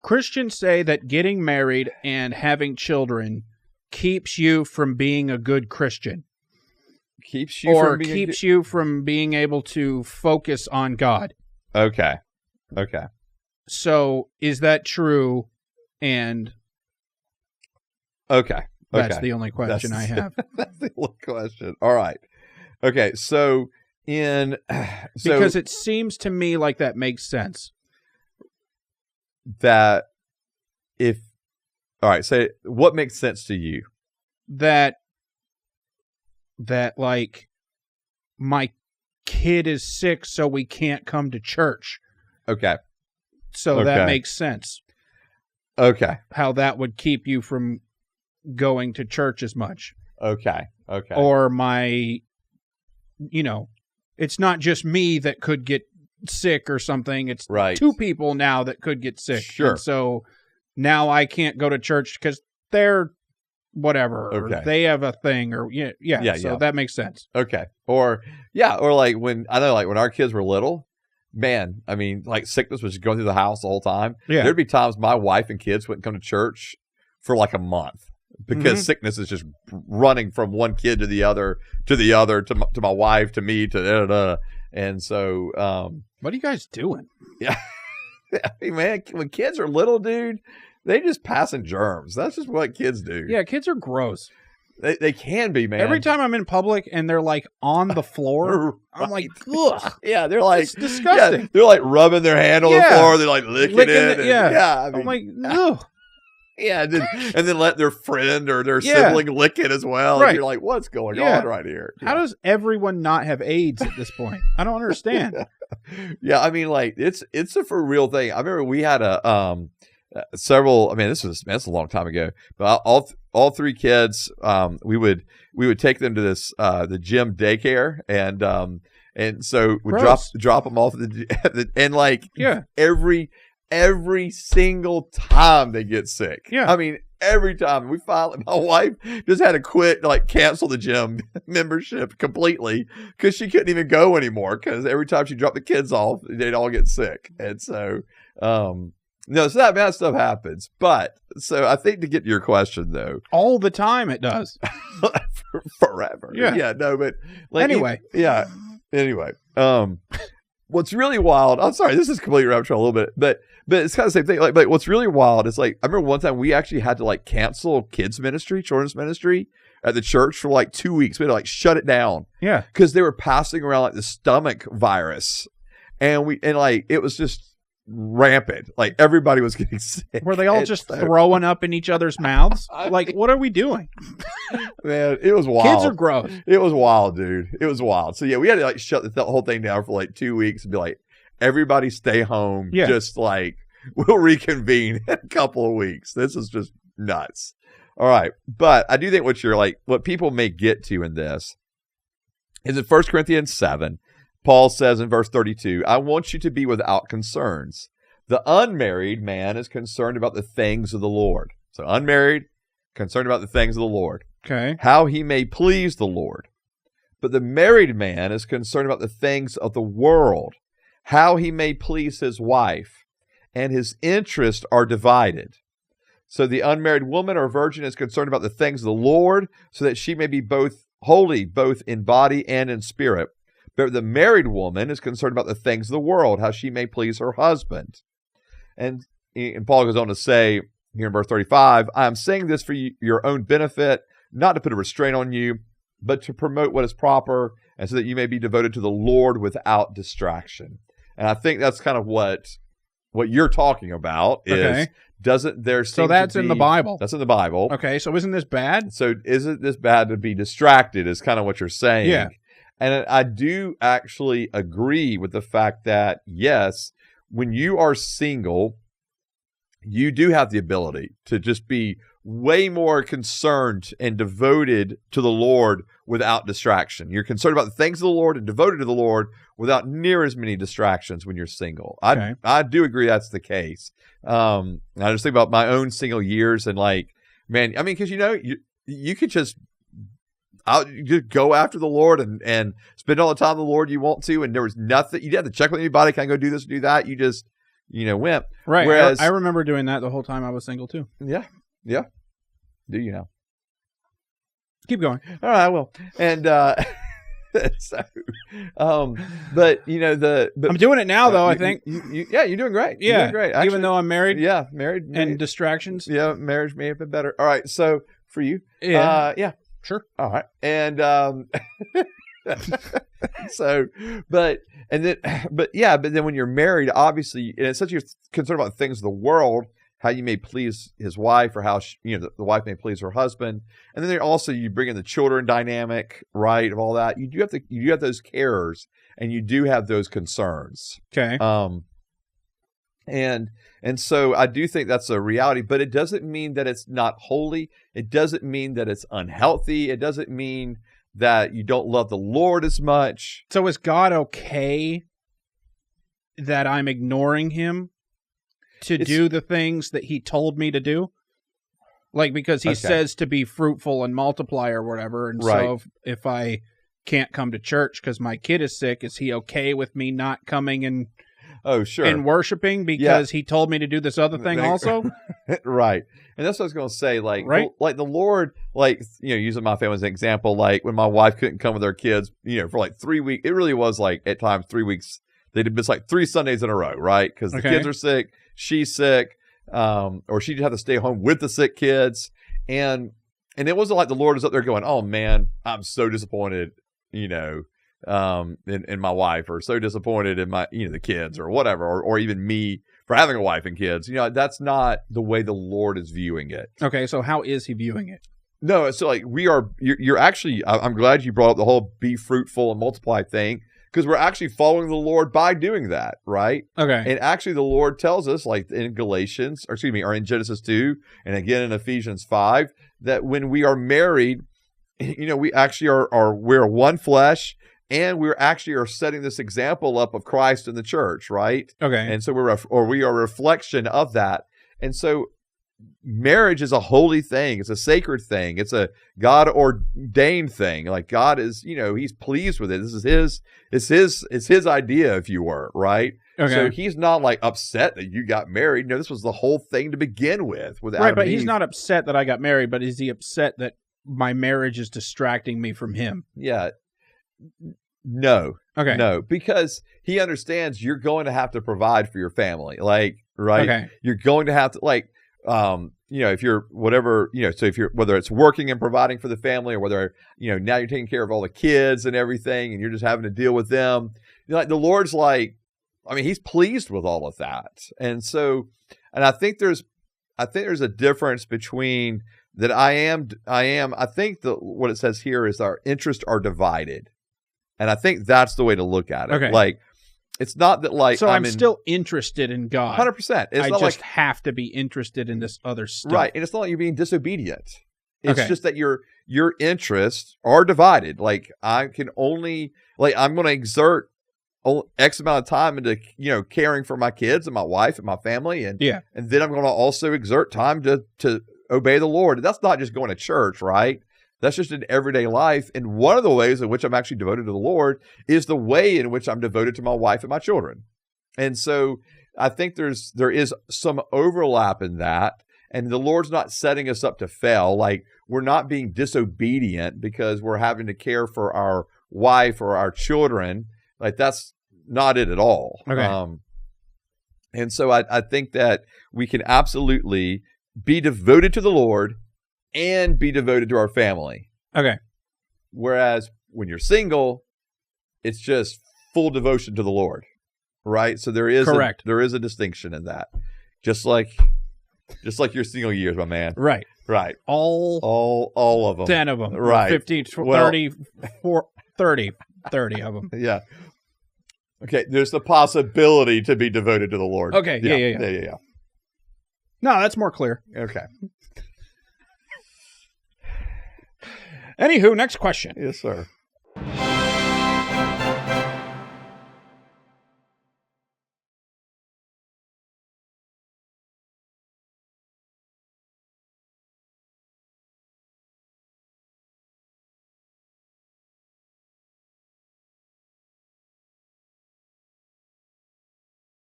Christians say that getting married and having children keeps you from being a good Christian. Keeps you from being able to focus on God. Okay. So is that true? And okay. That's the only question I have. That's the only question. All right. Okay. Because it seems to me like that makes sense. All right, say what makes sense to you? That like my kid is sick, so we can't come to church. Okay. So that makes sense. Okay. How that would keep you from going to church as much. Okay. Or it's not just me that could get sick or something. It's two people now that could get sick. Sure. And so now I can't go to church because they're whatever. Okay. Or they have a thing or so that makes sense. Okay. Or like when our kids were little, man, I mean, like sickness was going through the house the whole time. Yeah. There'd be times my wife and kids wouldn't come to church for like a month because sickness is just running from one kid to the other, to my wife, to me, to and so what are you guys doing? Yeah. I mean, man, when kids are little, dude, they just passing germs. That's just what kids do. Yeah, kids are gross. They can be, man. Every time I'm in public and they're like on the floor, I'm like, ugh. Yeah, they're like, it's disgusting. Yeah, they're like rubbing their hand on the floor. They're like licking it. I mean, I'm like, no. Yeah, and then let their friend or their sibling lick it as well. Right. And you're like, what's going on right here? How does everyone not have AIDS at this point? I don't understand. Yeah, I mean, like it's a for real thing. I remember we had several. I mean, that's a long time ago. But all three kids, we would take them to this the gym daycare, and so we drop them off and like every single time they get sick. Yeah. I mean, every time my wife just had to quit, like cancel the gym membership completely because she couldn't even go anymore because every time she dropped the kids off, they'd all get sick. And so, so that bad stuff happens. But so I think to get to your question though, all the time it does. Forever. Yeah. Yeah. No, but like, anyway. Anyway. What's really wild, I'm sorry, this is completely rabbit trail a little bit, but it's kind of the same thing. Like what's really wild is like, I remember one time we actually had to like cancel children's ministry at the church for like 2 weeks. We had to like shut it down. Yeah. Because they were passing around like the stomach virus. And like, it was just rampant. Like everybody was getting sick. Were they all just throwing up in each other's mouths? Like, what are we doing? Man, it was wild. Kids are gross. It was wild, dude. It was wild. So yeah, we had to like shut the whole thing down for like 2 weeks and be like, everybody stay home. Yeah. Just like, we'll reconvene in a couple of weeks. This is just nuts. All right. But I do think what people may get to in this is in 1 Corinthians 7, Paul says in verse 32, I want you to be without concerns. The unmarried man is concerned about the things of the Lord. So unmarried, concerned about the things of the Lord. Okay. How he may please the Lord. But the married man is concerned about the things of the world, how he may please his wife, and his interests are divided. So the unmarried woman or virgin is concerned about the things of the Lord, so that she may be both holy, both in body and in spirit. But the married woman is concerned about the things of the world, how she may please her husband. And Paul goes on to say here in verse 35, I am saying this for your own benefit, not to put a restraint on you, but to promote what is proper, and so that you may be devoted to the Lord without distraction. And I think that's kind of what you're talking about is, doesn't there seem so that's to be, in the Bible. That's in the Bible. Okay, so isn't this bad? So isn't this bad to be distracted is kind of what you're saying. Yeah. And I do actually agree with the fact that, yes, when you are single, you do have the ability to just be way more concerned and devoted to the Lord without distraction. You're concerned about the things of the Lord and devoted to the Lord without near as many distractions when you're single. I do agree that's the case. I just think about my own single years and like, man, I mean, because you could just go after the Lord and spend all the time with the Lord you want to, and there was nothing. You didn't have to check with anybody. Can I go do this, do that? You just went. Right. Whereas, I remember doing that the whole time I was single too. Yeah. Do you know? Keep going. All right, well, and so, but I'm doing it now though. I think. You're doing great. Yeah, you're doing great. Actually, even though I'm married. Yeah, married. And distractions. Yeah, marriage may have been better. All right, so for you, yeah, sure. All right, and but then when you're married, obviously, and it's such you're concerned about things of the world, how you may please his wife, or how the wife may please her husband, and then also you bring in the children dynamic, right? Of all that, you do have those cares, and you do have those concerns. Okay. And so I do think that's a reality, but it doesn't mean that it's not holy. It doesn't mean that it's unhealthy. It doesn't mean that you don't love the Lord as much. So is God okay that I'm ignoring him to do the things that he told me to do? Like, because he says to be fruitful and multiply or whatever. And so if I can't come to church because my kid is sick, is he okay with me not coming and and worshiping because he told me to do this other thing also? Right. And that's what I was going to say. Like, right? Like the Lord, like, using my family as an example, like when my wife couldn't come with her kids, for like 3 weeks, it really was like at times 3 weeks. They'd miss like 3 Sundays in a row, right? Because the kids are sick, she's sick, or she'd have to stay home with the sick kids. And it wasn't like the Lord was up there going, oh man, I'm so disappointed, in my wife, or so disappointed in my, the kids or whatever, or even me for having a wife and kids. That's not the way the Lord is viewing it. Okay. So how is he viewing it? No. So like you're actually, I'm glad you brought up the whole be fruitful and multiply thing, because we're actually following the Lord by doing that. Right. Okay. And actually the Lord tells us, like in Galatians, or in Genesis 2, and again in Ephesians 5, that when we are married, we actually we're one flesh. And we actually are setting this example up of Christ in the church, right? Okay. And so we are a reflection of that. And so marriage is a holy thing. It's a sacred thing. It's a God ordained thing. Like God is, he's pleased with it. This is it's his idea, if you were, right? Okay. So he's not like upset that you got married. No, this was the whole thing to begin with Adam right, but and he's Eve. not upset that I got married, but is he upset that my marriage is distracting me from him? Yeah. No. Okay. No, because he understands you're going to have to provide for your family. Like, right? Okay. You're going to have to, like, if you're whatever, so if you're, whether it's working and providing for the family, or whether, now you're taking care of all the kids and everything, and you're just having to deal with them. Like the Lord's like, he's pleased with all of that. And so, and I think there's a difference between that. I think what it says here is our interests are divided. And I think that's the way to look at it. Okay. Like, it's not that like... So I'm still interested in God. 100%. I just have to be interested in this other stuff. Right. And it's not like you're being disobedient. It's Okay. just that your interests are divided. Like, I'm going to exert X amount of time into, caring for my kids and my wife and my family. And then I'm going to also exert time to obey the Lord. And that's not just going to church, right? That's just in everyday life. And one of the ways in which I'm actually devoted to the Lord is the way in which I'm devoted to my wife and my children. And so I think there is some overlap in that. And the Lord's not setting us up to fail. Like, we're not being disobedient because we're having to care for our wife or our children. Like, that's not it at all. Okay. And so I think that we can absolutely be devoted to the Lord and be devoted to our family. Okay. Whereas when you're single, it's just full devotion to the Lord, right? So there is a distinction in that, just like your single years, my man. Right. Right. All of them. 10 of them. Right. 15, 30, 30 of them. Yeah. Okay. There's the possibility to be devoted to the Lord. Okay. Yeah. No, that's more clear. Okay. Anywho, next question. Yes, sir.